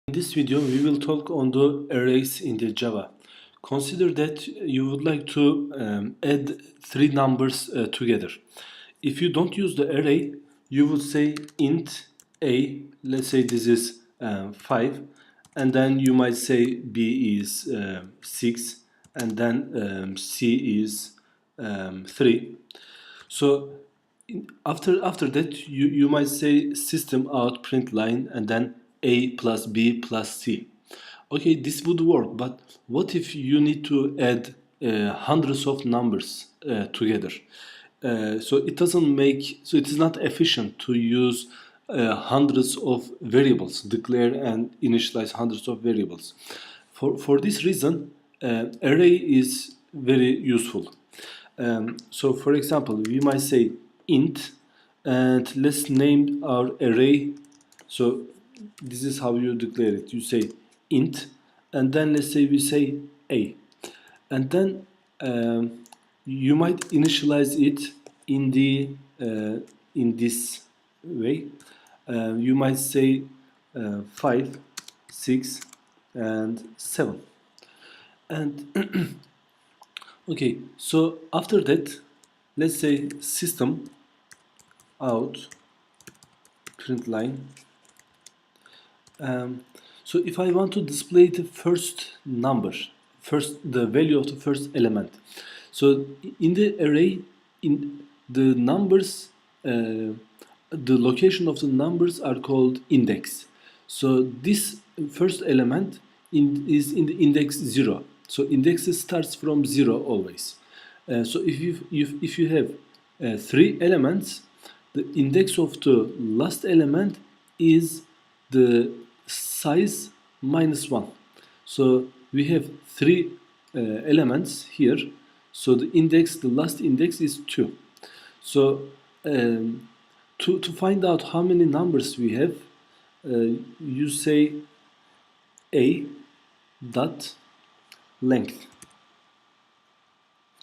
In this video, we will talk on the arrays in the Java. Consider that you would like to add three numbers together. If you don't use the array, you would say int a, let's say this is 5, and then you might say b is 6, and then c is 3. So after that you might say system out print line and then a plus b plus c. Okay, this would work, but what if you need to add hundreds of numbers together? So it is not efficient to use hundreds of variables, declare and initialize hundreds of variables. For this reason, array is very useful. So for example, we might say int, and let's name our array. So this is how you declare it. You say int, and then let's say we say a, and then you might initialize it in the in this way. You might say 5, 6, and 7, and okay, so after that, let's say system out print line. So if I want to display the first number, the value of the first element. So in the array, in the numbers, the location of the numbers are called index. So this first element is in the index 0. So index starts from 0 always. So if you have three elements, the index of the last element is the size minus 1. So we have three elements here. So the last index is 2. So to find out how many numbers we have, you say a dot length.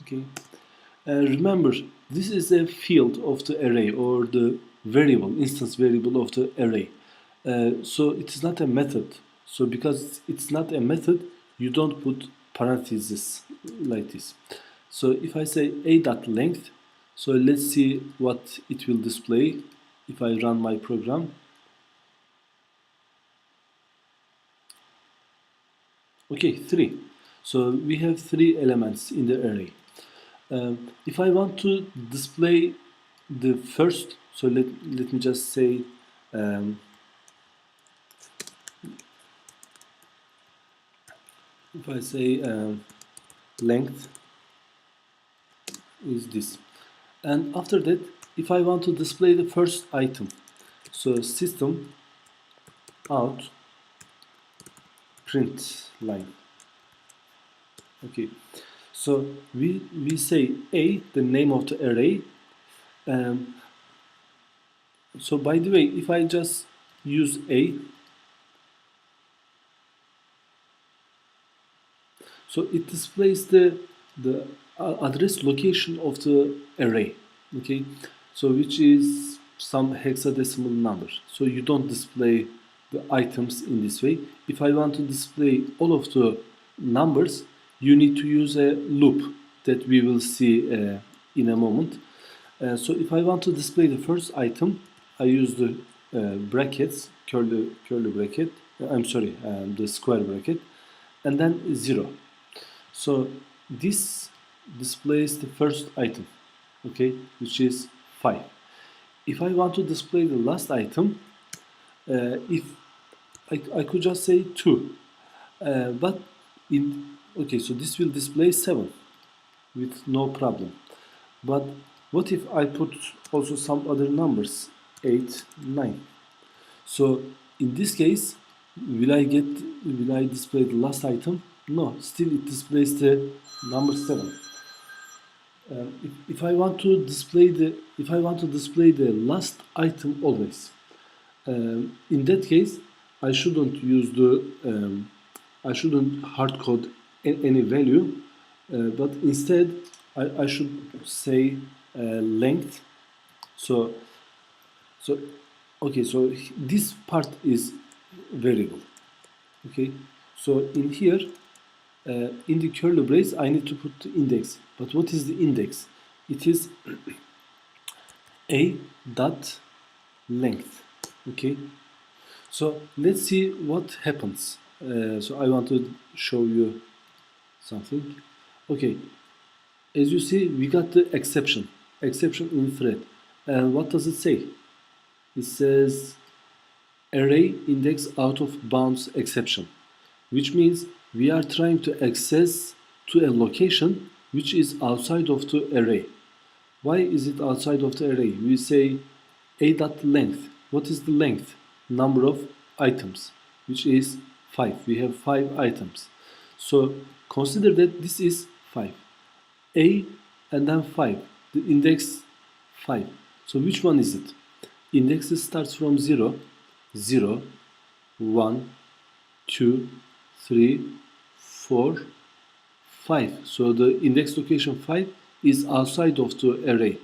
Okay. Remember, this is a field of the array, or the instance variable of the array. So it is not a method. So because it's not a method, you don't put parentheses like this. So if I say a dot length, so let's see what it will display if I run my program. Okay, 3. So we have 3 elements in the array. If I want to display the first, so let me just say if I say length is this, and after that, if I want to display the first item, so system out print line. Okay, so we say a, the name of the array. So by the way, if I just use a, so it displays the address location of the array. Okay, so which is some hexadecimal number. So you don't display the items in this way. If I want to display all of the numbers, you need to use a loop that we will see in a moment. So if I want to display the first item, I use the brackets, curly bracket, the square bracket, and then 0. So this displays the first item, okay, which is 5. If I want to display the last item, if I could just say 2, but okay, so this will display 7 with no problem. But what if I put also some other numbers, 8, 9? So in this case, will I display the last item? No, still it displays the number 7. If I want to display the last item always, in that case, I shouldn't use I shouldn't hard code any value, but instead I should say length. So okay, so this part is variable. Okay, so in here, in the curly brace, I need to put the index. But what is the index? It is a dot length. Okay, so let's see what happens. So I want to show you something. Okay, as you see, we got the exception in thread. And what does it say? It says array index out of bounds exception, which means we are trying to access to a location which is outside of the array. Why is it outside of the array? We say a dot length. What is the length? Number of items, which is 5. We have 5 items. So consider that this is 5. A and then 5. The index 5. So which one is it? Index starts from 0, 0, 1, 2, 3, 4, 5. So the index location 5 is outside of the array.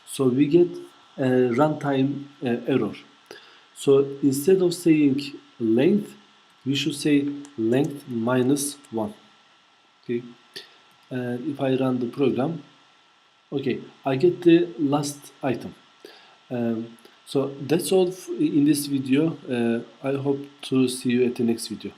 So we get a runtime error. So instead of saying length, we should say length minus 1. Okay. And if I run the program, okay, I get the last item. So that's all in this video. I hope to see you at the next video.